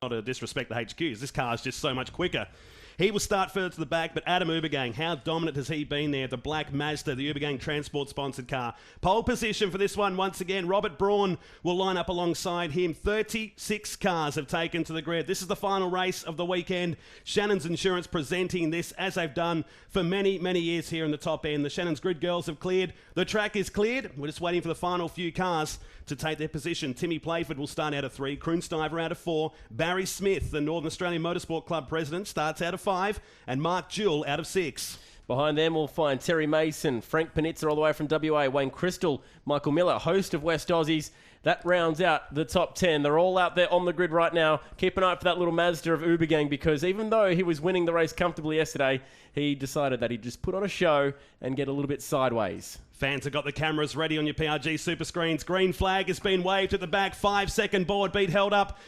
Not to disrespect the HQs, this car is just so much quicker. He will start further to the back, but Adam Ubergang, how dominant has he been there? The black Mazda, the Ubergang Transport-sponsored car. Pole position for this one once again. Robert Braun will line up alongside him. 36 cars have taken to the grid. This is the final race of the weekend. Shannon's Insurance presenting this, as they've done for many, many years here in the top end. The Shannon's Grid girls have cleared. The track is cleared. We're just waiting for the final few cars to take their position. Timmy Playford will start out of 3. Kroonsteiver out of 4. Barry Smith, the Northern Australian Motorsport Club president, starts out of 5. And Mark Jewell out of 6. Behind them, we'll find Terry Mason, Frank Panizza all the way from WA, Wayne Crystal, Michael Miller, host of West Aussies. That rounds out the top 10. They're all out there on the grid right now. Keep an eye out for that little Mazda of Ubergang, because even though he was winning the race comfortably yesterday, he decided that he'd just put on a show and get a little bit sideways. Fans have got the cameras ready on your PRG super screens. Green flag has been waved at the back. 5-second board beat held up.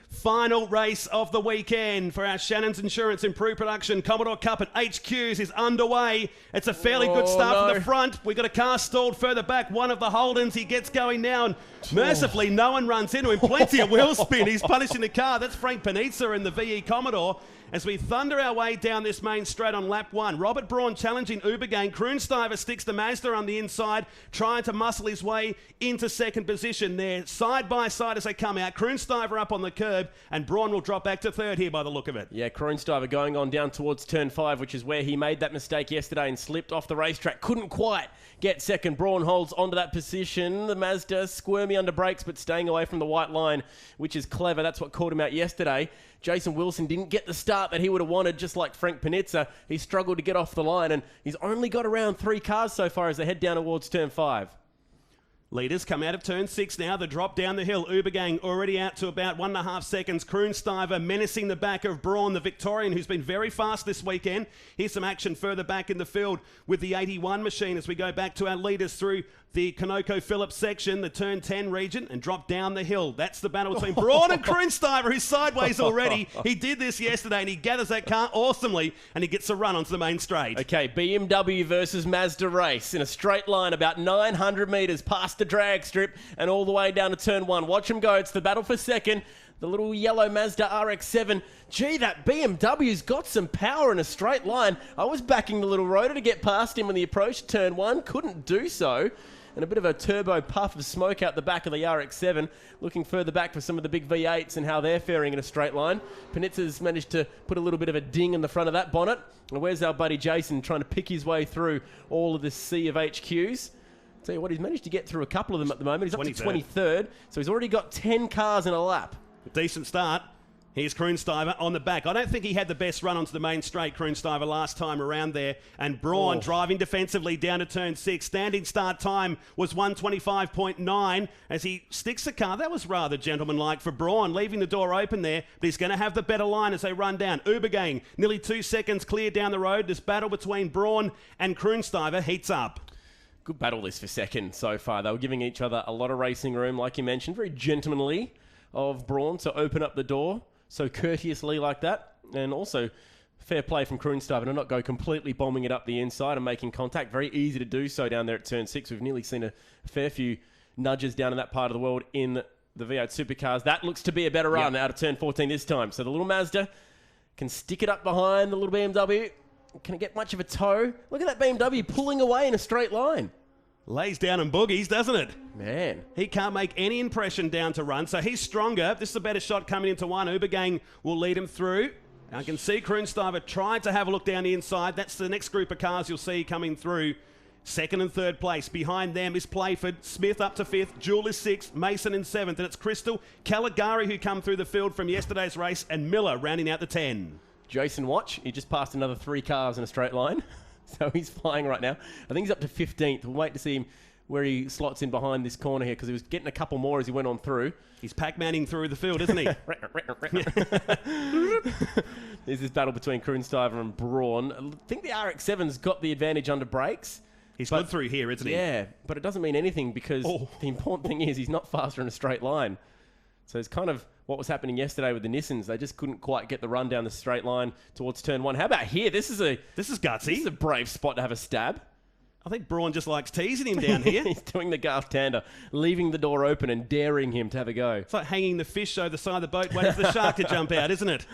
Final race of the weekend for our Shannon's Insurance Improved Production Commodore Cup at HQs is underway. It's a fairly good start from the front. We've got a car stalled further back. One of the Holdens. He gets going now, and mercifully no one runs into him. Plenty of wheel spin. He's punishing the car. That's Frank Panizza in the VE Commodore. As we thunder our way down this main straight on lap 1, Robert Braun challenging Ubergang. Kroonsteiver sticks the Mazda on the inside, trying to muscle his way into second position there, side by side as they come out. Kroonsteiver up on the curb, and Braun will drop back to 3rd here by the look of it. Yeah, Kroonsteiver going on down towards turn 5, which is where he made that mistake yesterday and slipped off the racetrack. Couldn't quite get second. Braun holds onto that position. The Mazda squirmy under brakes, but staying away from the white line, which is clever. That's what caught him out yesterday. Jason Wilson didn't get the start that he would have wanted, just like Frank Panizza. He struggled to get off the line, and he's only got around 3 cars so far as they head down towards turn 5. Leaders come out of turn 6 now. The drop down the hill. Ubergang already out to about 1.5 seconds. Kroonsteiver menacing the back of Braun, the Victorian, who's been very fast this weekend. Here's some action further back in the field with the 81 machine as we go back to our leaders through the Conoco-Phillips section, the turn 10 region, and drop down the hill. That's the battle between Braun and Kroonsteiver, who's sideways already. He did this yesterday, and he gathers that car awesomely, and he gets a run onto the main straight. Okay, BMW versus Mazda race in a straight line about 900 metres past the drag strip and all the way down to turn 1. Watch him go. It's the battle for second. The little yellow Mazda RX-7. Gee, that BMW's got some power in a straight line. I was backing the little rotor to get past him when he approached turn 1. Couldn't do so. And a bit of a turbo puff of smoke out the back of the RX-7. Looking further back for some of the big V8s and how they're faring in a straight line. Panizza's managed to put a little bit of a ding in the front of that bonnet. And where's our buddy Jason trying to pick his way through all of this sea of HQs? Tell you what, he's managed to get through a couple of them at the moment. He's up to 23rd, so he's already got 10 cars in a lap. A decent start. Here's Kroonsteiver on the back. I don't think he had the best run onto the main straight, Kroonsteiver, last time around there. And Braun driving defensively down to turn 6. Standing start time was 1:25.9 as he sticks the car. That was rather gentlemanlike for Braun, leaving the door open there. But he's going to have the better line as they run down. Ubergang, nearly 2 seconds clear down the road. This battle between Braun and Kroonsteiver heats up. Good battle this for second so far. They were giving each other a lot of racing room, like you mentioned. Very gentlemanly of Braun to open up the door so courteously like that. And also fair play from Kroonsteiver to not go completely bombing it up the inside and making contact. Very easy to do so down there at turn 6. We've nearly seen a fair few nudges down in that part of the world in the V8 supercars. That looks to be a better run out of turn 14 this time. So the little Mazda can stick it up behind the little BMW. Can it get much of a tow? Look at that BMW pulling away in a straight line. Lays down and boogies, doesn't it? Man. He can't make any impression down to run, so he's stronger. This is a better shot coming into one. Ubergang will lead him through. I can see Kroonsteiver trying to have a look down the inside. That's the next group of cars you'll see coming through. Second and third place. Behind them is Playford. Smith up to 5th. Jewell is 6th. Mason in 7th. And it's Crystal, Caligari who come through the field from yesterday's race, and Miller rounding out the 10. Jason, watch. He just passed another 3 cars in a straight line. So he's flying right now. I think he's up to 15th. We'll wait to see him where he slots in behind this corner here, because he was getting a couple more as he went on through. He's Pac-Manning through the field, isn't he? There's this battle between Kroonsteiver and Braun. I think the RX-7's got the advantage under brakes. He's good through here, isn't he? Yeah, but it doesn't mean anything, because the important thing is he's not faster in a straight line. So it's kind of what was happening yesterday with the Nissans. They just couldn't quite get the run down the straight line towards turn 1. How about here? This is gutsy. This is a brave spot to have a stab. I think Braun just likes teasing him down here. He's doing the Garth Tander, leaving the door open and daring him to have a go. It's like hanging the fish over the side of the boat waiting for the shark to jump out, isn't it?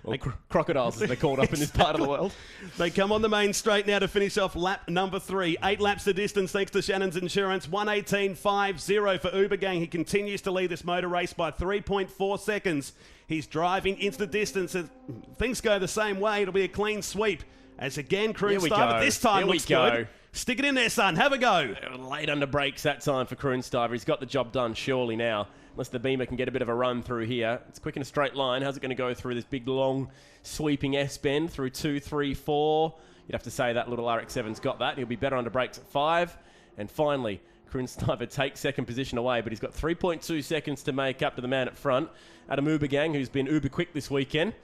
Or crocodiles, as they're called up in this part of the world. They come on the main straight now to finish off lap number 3. 8 laps the distance thanks to Shannon's Insurance. 1:18.50 for Uber Gang. He continues to lead this motor race by 3.4 seconds. He's driving into the distance. If things go the same way, it'll be a clean sweep. As again, Kroonsteiber this time looks good. Stick it in there, son. Have a go. Late under brakes that time for Kroonsteiber. He's got the job done surely now. Unless the Beamer can get a bit of a run through here. It's quick in a straight line. How's it going to go through this big, long, sweeping S-bend through 2, 3, 4? You'd have to say that little RX-7's got that. He'll be better under brakes at 5. And finally, Kroonsteiber takes second position away, but he's got 3.2 seconds to make up to the man at front. Adam Uber Gang, who's been uber quick this weekend.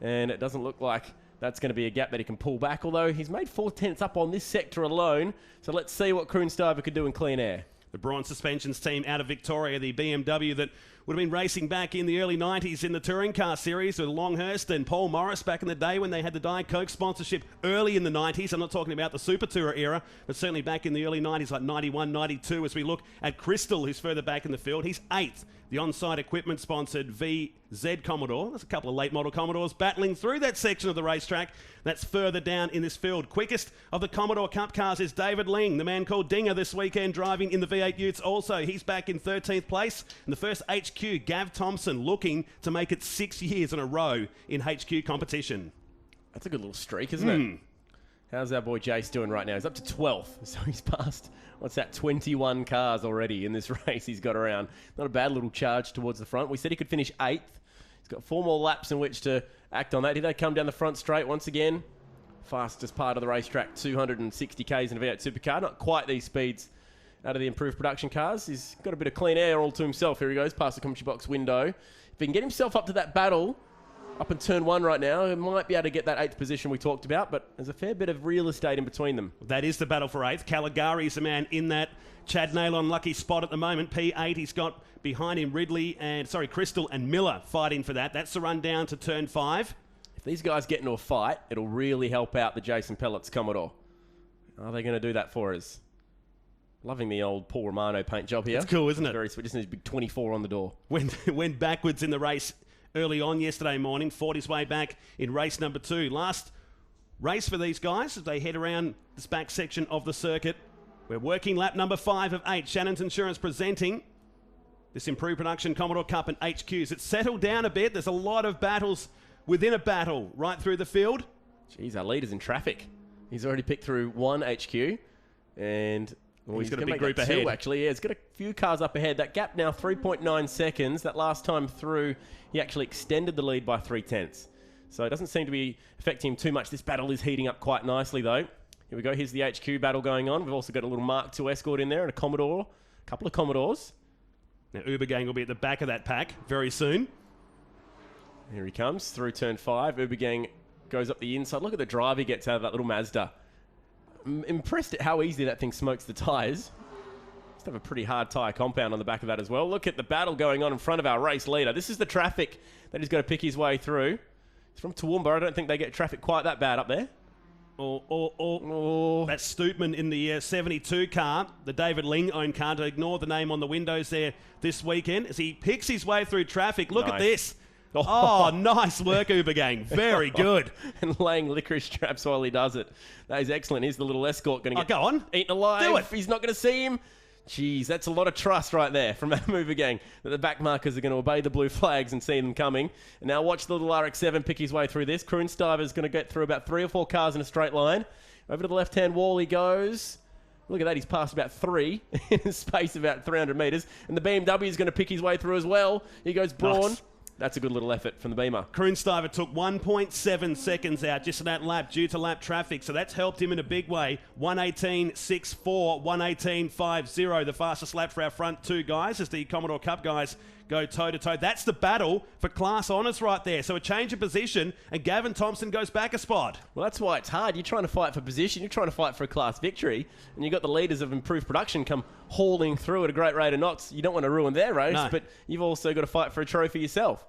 And it doesn't look like that's going to be a gap that he can pull back, although he's made 4/10 up on this sector alone. So let's see what Kroonsteiber could do in clean air. The Braun Suspensions team out of Victoria, the BMW that would have been racing back in the early 90s in the touring car series with Longhurst and Paul Morris back in the day when they had the Diet Coke sponsorship early in the 90s. I'm not talking about the Super Tourer era, but certainly back in the early 90s, like 91, 92, as we look at Crystal, who's further back in the field. He's 8th. The on-site equipment sponsored VZ Commodore. There's a couple of late model Commodores battling through that section of the racetrack that's further down in this field. Quickest of the Commodore Cup cars is David Ling, the man called Dinger this weekend, driving in the V8 Utes also. He's back in 13th place. And the first HQ, Gav Thompson, looking to make it 6 years in a row in HQ competition. That's a good little streak, isn't it? How's our boy Jace doing right now? He's up to 12th, so he's passed, 21 cars already in this race he's got around. Not a bad little charge towards the front. We said he could finish 8th. He's got 4 more laps in which to act on that. Here they come down the front straight once again. Fastest part of the racetrack, 260 Ks in a V8 supercar. Not quite these speeds out of the improved production cars. He's got a bit of clean air all to himself. Here he goes, past the commentary box window. If he can get himself up to that battle, up in turn 1 right now, he might be able to get that 8th position we talked about, but there's a fair bit of real estate in between them. That is the battle for 8th. Caligari's the man in that Chad Nailon lucky spot at the moment. P8, he's got behind him Crystal and Miller fighting for that. That's the run down to turn 5. If these guys get into a fight, it'll really help out the Jason Pellet's Commodore. Are they going to do that for us? Loving the old Paul Romano paint job here. It's cool, isn't it? Very sweet. Just needs big 24 on the door. Went backwards in the race early on yesterday morning, fought his way back in race number 2. Last race for these guys as they head around this back section of the circuit. We're working lap number 5 of 8. Shannon's Insurance presenting this improved production Commodore Cup and HQs. It's settled down a bit. There's a lot of battles within a battle right through the field. Jeez, our leader's in traffic. He's already picked through 1 HQ and... Well, he's got a big group ahead. Actually, yeah, he's got a few cars up ahead. That gap now 3.9 seconds. That last time through, he actually extended the lead by 0.3. So it doesn't seem to be affecting him too much. This battle is heating up quite nicely, though. Here we go. Here's the HQ battle going on. We've also got a little Mark II Escort in there and a Commodore. A couple of Commodores. Now, Uber Gang will be at the back of that pack very soon. Here he comes through turn 5. Uber Gang goes up the inside. Look at the drive he gets out of that little Mazda. I'm impressed at how easily that thing smokes the tyres. Just have a pretty hard tyre compound on the back of that as well. Look at the battle going on in front of our race leader. This is the traffic that he's got to pick his way through. He's from Toowoomba. I don't think they get traffic quite that bad up there. That's Stootman in the 72 car, the David Ling owned car, to ignore the name on the windows there this weekend as he picks his way through traffic. Look at this. Oh, nice work, Uber Gang. Very good. And laying licorice traps while he does it. That is excellent. Here's the little Escort going to get go on. Eaten alive. Do it. He's not going to see him. Jeez, that's a lot of trust right there from Adam Uber Gang that the back markers are going to obey the blue flags and see them coming. And now watch the little RX-7 pick his way through this. Kroonsteiber's going to get through about 3 or 4 cars in a straight line. Over to the left-hand wall he goes. Look at that, he's passed about 3 in a space of about 300 metres. And the BMW is going to pick his way through as well. He goes Braun. Nice. That's a good little effort from the Beamer. Kroonsteiber took 1.7 seconds out just in that lap due to lap traffic, so that's helped him in a big way. 1:18.64, 1:18.50, the fastest lap for our front 2 guys as the Commodore Cup guys go toe-to-toe. That's the battle for class honours right there. So a change of position, and Gavin Thompson goes back a spot. Well, that's why it's hard. You're trying to fight for position. You're trying to fight for a class victory, and you've got the leaders of improved production come hauling through at a great rate of knots. You don't want to ruin their race, but you've also got to fight for a trophy yourself.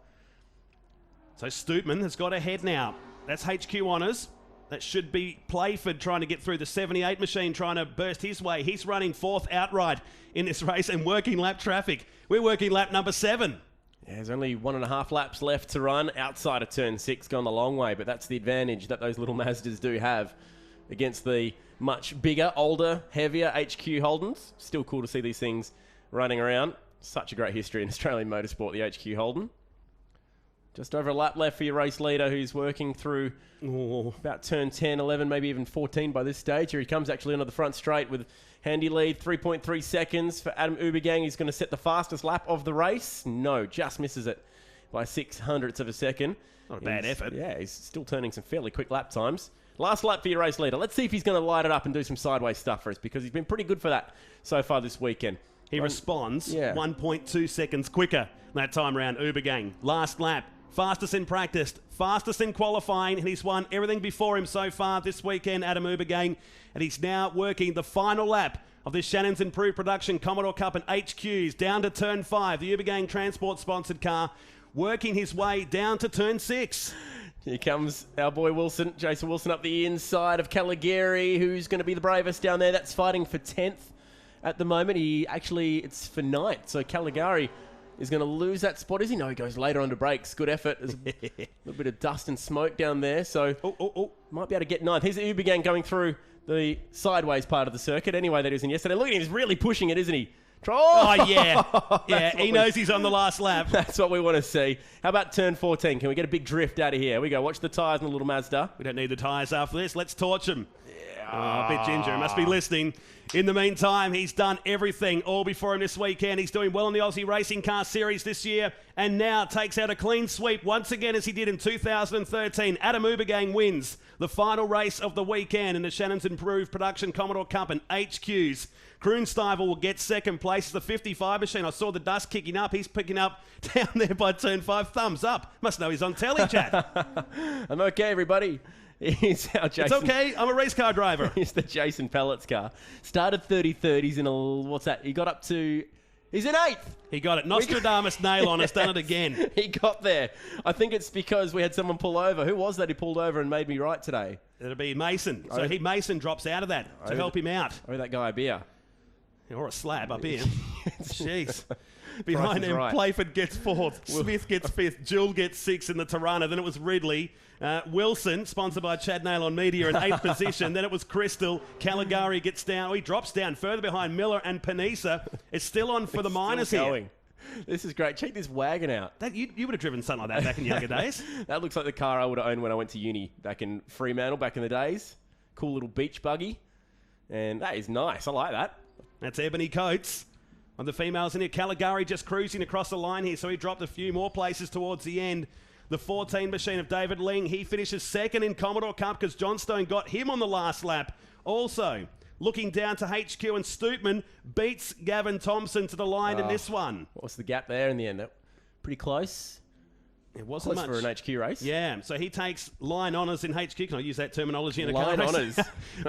So Stootman has got ahead now. That's HQ honours. That should be Playford trying to get through the 78 machine, trying to burst his way. He's running fourth outright in this race and working lap traffic. We're working lap number 7. Yeah, there's only 1.5 laps left to run outside of turn 6, gone the long way, but that's the advantage that those little Mazdas do have against the much bigger, older, heavier HQ Holdens. Still cool to see these things running around. Such a great history in Australian motorsport, the HQ Holden. Just over a lap left for your race leader, who's working through about turn 10, 11, maybe even 14 by this stage. Here he comes actually onto the front straight with handy lead, 3.3 seconds for Adam Ubergang. He's going to set the fastest lap of the race. No, just misses it by 0.06 of a second. Not a bad effort. Yeah, he's still turning some fairly quick lap times. Last lap for your race leader. Let's see if he's going to light it up and do some sideways stuff for us, because he's been pretty good for that so far this weekend. He responds 1.2 seconds quicker that time round. Ubergang, last lap. Fastest in practice, fastest in qualifying, and he's won everything before him so far this weekend, Adam Ubergang, and he's now working the final lap of this Shannon's Improved Production Commodore Cup and HQs down to turn 5, the Ubergang Transport sponsored car, working his way down to turn 6. Here comes our boy Wilson, Jason Wilson, up the inside of Caligari, who's going to be the bravest down there. That's fighting for 10th at the moment. It's for 9th, so Caligari is going to lose that spot. Is he? No, he goes later on to brakes. Good effort. There's a little bit of dust and smoke down there, so might be able to get 9th. Here's Ubergang going through the sideways part of the circuit. Anyway, that isn't yesterday. Look at him. He's really pushing it, isn't he? Oh, yeah. Yeah, he knows he's on the last lap. That's what we want to see. How about turn 14? Can we get a big drift out of here? Here we go. Watch the tyres on the little Mazda. We don't need the tyres after this. Let's torch him. Oh, a bit ginger. Must be listening. In the meantime, he's done everything all before him this weekend. He's doing well in the Aussie Racing Car Series this year, and now takes out a clean sweep once again as he did in 2013. Adam Ubergang wins the final race of the weekend in the Shannon's Improved Production Commodore Cup and HQs. Kroonstuyvel will get second place. It's the 55 machine. I saw the dust kicking up. He's picking up down there by turn 5. Thumbs up. Must know he's on telly, chat. I'm okay, everybody. He's our Jason. It's okay. I'm a race car driver. He's the Jason Pellets car. Started 33rd. He's in a... What's that? He got up to... He's in 8th. He got it. Nostradamus nail on us. Done it again. He got there. I think it's because we had someone pull over. Who was that who pulled over and made me right today? It'll be Mason. So Mason drops out of that to help him out. Oh, that guy a beer. Or a slab up here. Jeez. Behind him, right. Playford gets 4th. Smith gets 5th. Jewel gets 6th in the Tirana. Then it was Ridley. Wilson, sponsored by Chad Nail on Media, in 8th position. Then it was Crystal. Caligari gets down. Oh, he drops down further behind Miller and Panisa. It's still on for the minors here. This is great. Check this wagon out. You would have driven something like that back in younger days. That looks like the car I would have owned when I went to uni back in Fremantle back in the days. Cool little beach buggy. And that is nice. I like that. That's Ebony Coates. On the females in here, Caligari just cruising across the line here, so he dropped a few more places towards the end. The 14 machine of David Ling, he finishes second in Commodore Cup because Johnstone got him on the last lap. Also, looking down to HQ, and Stoopman beats Gavin Thompson to the line in this one. What was the gap there in the end? Pretty close. It wasn't close much for an HQ race. Yeah, so he takes line honours in HQ. Can I use that terminology in a line car race? honours.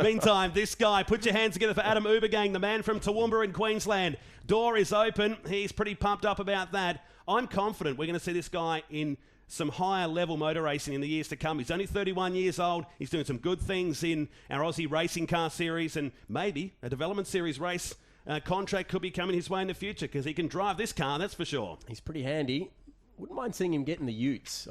Meantime, this guy, put your hands together for Adam Ubergang, the man from Toowoomba in Queensland. Door is open. He's pretty pumped up about that. I'm confident we're going to see this guy in some higher level motor racing in the years to come. He's only 31 years old. He's doing some good things in our Aussie Racing Car Series, and maybe a Development Series race contract could be coming his way in the future because he can drive this car, that's for sure. He's pretty handy. Wouldn't mind seeing him get in the Utes.